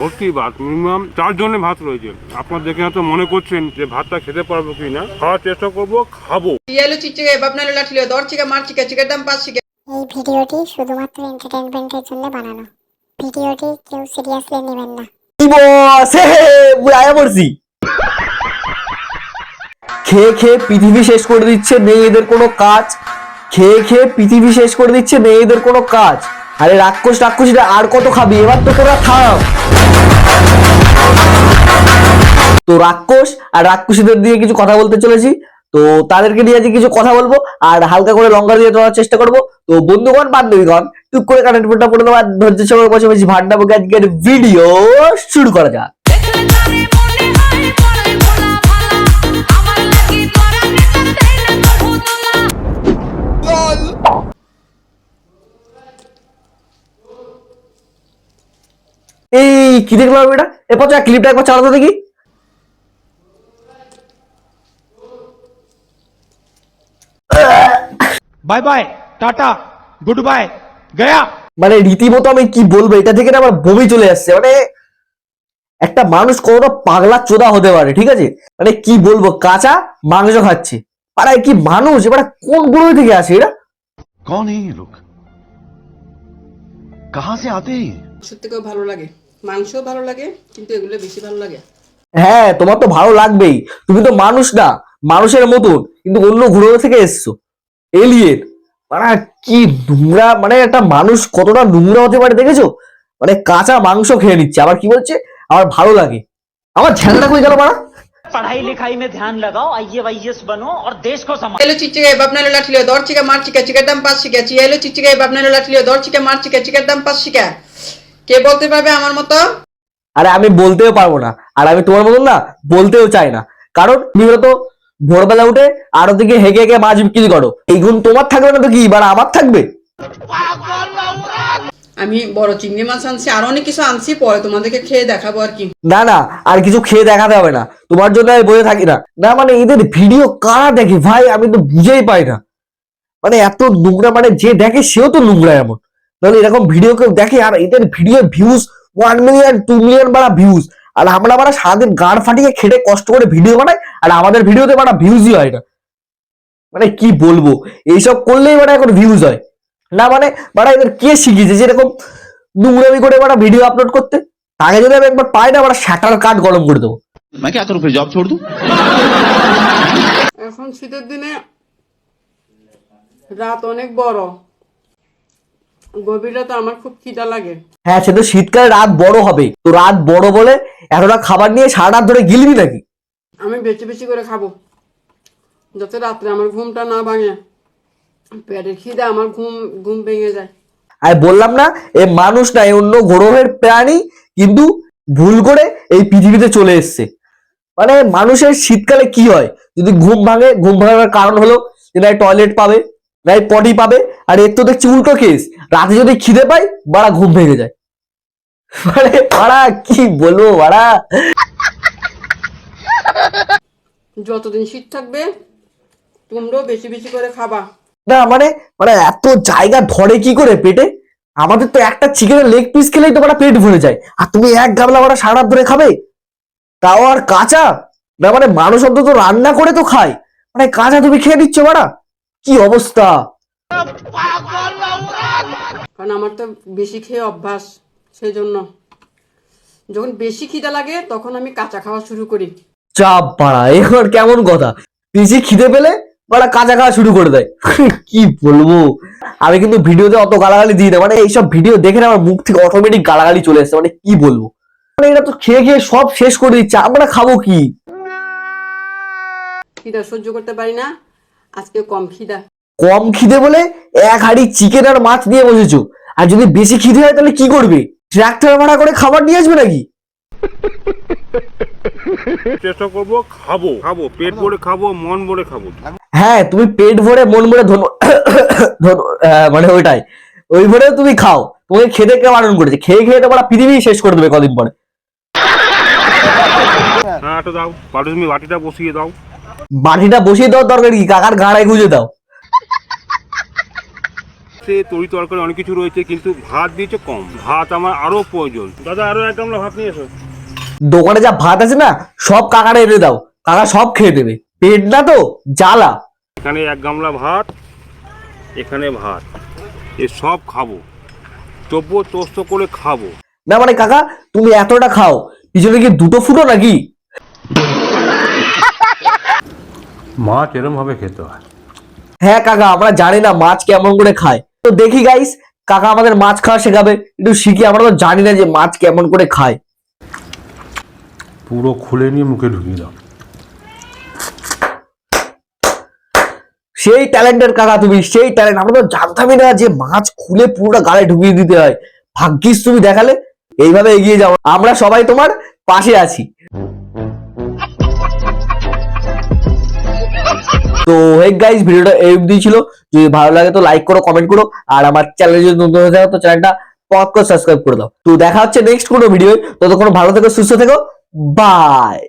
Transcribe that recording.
ভর্তি ভাত, মিনিমাম 4 জনের ভাত রয়েছে। আপনারা দেখে হয়তো মনে করছেন যে ভাতটা খেতে পারবো কি না, খাওয়ার চেষ্টা করবো, খাবো। এই ভিডিওটি শুধুমাত্র এন্টারটেইনমেন্টের জন্য বানানো। ভিডিওটি কেউ সিরিয়াসলি নেবেন না। খেয়ে খেয়ে পৃথিবী শেষ করে দিচ্ছে, নেই এদের কোনো কাজ। খেয়ে খেয়ে পৃথিবী শেষ করে দিচ্ছে, নেই এদের কোনো কাজ। আরে রাক্ষসীরা আর কত খাবি, এবার তো তোরা থাম। তো রাক্ষস আর রাক্ষসীদের দিয়ে কিছু কথা বলতে চলেছি, তো তাদেরকে নিয়ে আজকে কিছু কথা বলবো আর হালকা করে লঙ্কা দিয়ে দেওয়ার চেষ্টা করবো। তো বন্ধুগণ বান্ধবীগণ টুক করে কানেক্টটা করে দেওয়ার ধৈর্য সহকারে বসে বসে ভান্ডাবো। আজকের ভিডিও শুরু করা যাক। এই কি দেখলাম এটা, এ পচা ক্লিপটা একবার চালাতে দেখি। Bye bye tata good bye गया। মানে রীতিমতো আমি কি বলবো, এটা থেকে না আমার বমি চলে আসছে। মানে একটা মানুষ কতটা পাগলা চোদা হতে পারে, ঠিক আছে? মানে কি বলবো, কাঁচা মাংস খাচ্ছে। আরে কি মানুষ, এবার কোন গ্রহ থেকে আসে এরা? कौन है ये लोग, कहां से आते हैं? সত্যিকেও ভালো লাগে, মাংসও ভালো লাগে, কিন্তু এগুলো বেশি ভালো লাগে। হ্যাঁ, তোমার তো ভালো লাগবেই, তুমি তো মানুষ না, মানুষের মতন কিন্তু অন্য গ্রহ থেকে এসছো, এলিয়েন। মানে কি নোংরা, মানে একটা মানুষ কতটা নোংরা হতে পারে দেখেছো? মানে কাঁচা মাংস খেয়ে নিচ্ছে, আবার কি বলছে আমার ভালো লাগে। আমার ঝ্যাংটা কই গেল মারা? पढ़ाई लिखाई में ध्यान लगाओ, आईएएस बनो और देश को संभालो। এলো চিচিকা বাপনা লো লাঠি লিও দর চিকা মার চিকা চিকার দাম 5 চিকা এলো চিচিকা বাপনা লো লাঠি লিও দর চিকা মার চিকা চিকার দাম 5 চিকা। কে বলতে পারবে আমার মতো? আরে আমি বলতেও পারবো না, আর আমি তোমার মতন না বলতেও চাই না, কারণ তুমি তো ভোরবেলা উঠে আরো দিকে হেগে হেগে মাছ বিক্রি করো। এই গুণ তোমার থাকবে না তো কি এবার আমার থাকবে? আমি বড় চিংড়ি মাছ আনছি, আর অনেক কিছু আনছি, পরে তোমাদেরকে খেয়ে দেখাবো আর কি। না না, আর কিছু খেয়ে দেখাতে হবে না, তোমার জন্য আমি বসে থাকি না। না মানে এদের ভিডিও কারা দেখে ভাই, আমি তো বুঝেই পাই না। মানে এত নোংরা, মানে যে দেখে সেও তো নোংরা এমন, তাহলে এরকম ভিডিও কেউ দেখে? আর এদের ভিডিও ভিউজ 1 মিলিয়ন 2 মিলিয়ন বাড়া ভিউজ, আর আমরা বাড়া সারাদিন গাড় ফাটিয়ে খেটে কষ্ট করে ভিডিও বানাই, আর আমাদের ভিডিওতে বাড়া ভিউজই হয় না। মানে কি বলবো, এইসব করলেই বাড়া এখন ভিউজ হয় না। মানে বাড়া এদের কে শিখিয়েছে যে এরকম নোংরামি করে বাড়া ভিডিও আপলোড করতে? তাকে যদি আমি একবার পাই না, বাড়া শাটার কাট গরম করে দেবো। मैं क्या करूं, फिर जॉब छोड़ दूं? এখন শীতের দিনে রাত অনেক বড়, গভীর রাতে আমার খুব খিদা লাগে। হ্যাঁ, সে তো শীতকালে রাত বড় হবে, তো রাত বড় বলে এতটা খাবার নিয়ে সারা রাত ধরে গিলবি নাকি? আমি বেশি বেশি করে খাবো, যাতে রাত্রে আমার ঘুমটা না ভাঙে। পেটের খিদে আমার ঘুম ঘুম ভেঙে যায়। আর বললাম না, এ মানুষ না, এ অন্য গ্রহের প্রাণী, কিন্তু ভুল করে এই পৃথিবীতে চলে এসছে। মানে মানুষের শীতকালে কি হয়, যদি ঘুম ভাঙে, ঘুম ভাঙার কারণ হলো যে নাই টয়লেট পাবে, নাই পটি পাবে। আর এর তো দেখছি উল্টো কেস, রাতে যদি খিদে পাই বাড়া ঘুম ভেঙে যায়। মানে বাড়া কি বলবো বাড়া। যতদিন শীত থাকবে তোমরাও বেশি বেশি করে খাবা। না মানে মানে এত জায়গা ধরে কি করে পেটে? আমাদের তো একটা চিকেনের লেগ পিস খেলেই তো বাড়া পেট ভরে যায়, আর তুমি এক গামলা বাড়া সারা রাত ধরে খাবে, তাও আর কাঁচা। না মানে মানুষ অন্তত রান্না করে তো খায়, মানে কাঁচা তুমি খেয়ে দিচ্ছ বাড়া, কি অবস্থা। কারণ আমার তো বেশি খেয়ে অভ্যাস, সেই জন্য যখন বেশি খিদা লাগে তখন আমি কাঁচা খাওয়া শুরু করি। চাপ বাড়া, এবার কেমন কথা, বেশি খিদে পেলে বাড়া কাঁচা খাওয়া শুরু করে দেয়। কি বলবো, আমি কিন্তু ভিডিওতে অত গালাগালি দিই না, মানে এইসব ভিডিও দেখে না আমার মুখ থেকে অটোমেটিক গালাগালি চলে আসছে। মানে কি বলবো, মানে এরা তো খেয়ে খেয়ে সব শেষ করে দিচ্ছে, আমরা খাবো কি? খিদা সহ্য করতে পারি না, আজকে কম খিদা। কম খিদে বলে এক হাঁড়ি চিকেন আর মাছ নিয়ে বসেছো, আর যদি বেশি খিদে হয় তাহলে কি করবে? ট্রাক্টর ভাড়া করে খাবার নিয়ে আসবে নাকি? চেষ্টা করবো, খাবো খাবো, পেট ভরে খাবো, মন ভরে খাবো। হ্যাঁ, তুমি পেট ভরে মন ভরে মানে ওইটাই, ওই ভরে তুমি খাও। তোমাকে খেতে কে বারণ করেছে? খেয়ে খেয়ে তোমার পৃথিবী শেষ করে দেবে কদিন পরে। হ্যাঁ, এটা দাও, তুমি বাটিটা বসিয়ে দাও। বাটিটা বসিয়ে দাও দরকার কি, কাকার গাড়ায় গুঁজে দাও। রয়েছে, তরি তরকারি অনেক কিছু রয়েছে, কিন্তু ভাত দিয়েছে কম। ভাত আমার আরো প্রয়োজন। দাদা আরো এক গামলা ভাত নিয়ে এসো। দোকানে যা ভাত আছে না সব কাকারে এনে দাও, কাকা সব খেয়ে দেবে, পেট না তো জ্বালা। এখানে এক গামলা ভাত, এখানে ভাত, এ সব খাবো, তবুও তোস্ত করে খাবো। না মানে কাকা তুমি এতটা খাও, পিছনে কি দুটো ফুটো নাকি? মাছ এরম ভাবে খেতে হয়। হ্যাঁ কাকা আমরা জানি না মাছ কেমন করে খায়, তো দেখি গাইস কাকা আমাদের মাছ খাওয়া শেখাবে, একটু শিখি, আমরা তো জানি না যে মাছ কেমন করে খায়। পুরো খুলে নিয়ে মুখে ঢুকিয়ে দাও। সেই ট্যালেন্টের কাকা তুমি, সেই ট্যালেন্ট, আমরা তো জানতামই না যে মাছ খুলে পুরোটা গালে ঢুকিয়ে দিতে হয়। ভাগ্যিস তুমি দেখালে, এইভাবে এগিয়ে যাও, আমরা সবাই তোমার পাশে আছি। তো হেই গাইস ভিডিওটা এই অবধি ছিল, যদি ভালো লাগে তো লাইক করো, কমেন্ট করো, আর আমার চ্যানেলে যদি নতুন হয়ে থাকো তো চ্যানেলটা পক্কা সাবস্ক্রাইব করে দাও। তো দেখা হচ্ছে নেক্সট কোনো ভিডিও, ততক্ষণ ভালো থেকো, সুস্থ থেকো, বাই।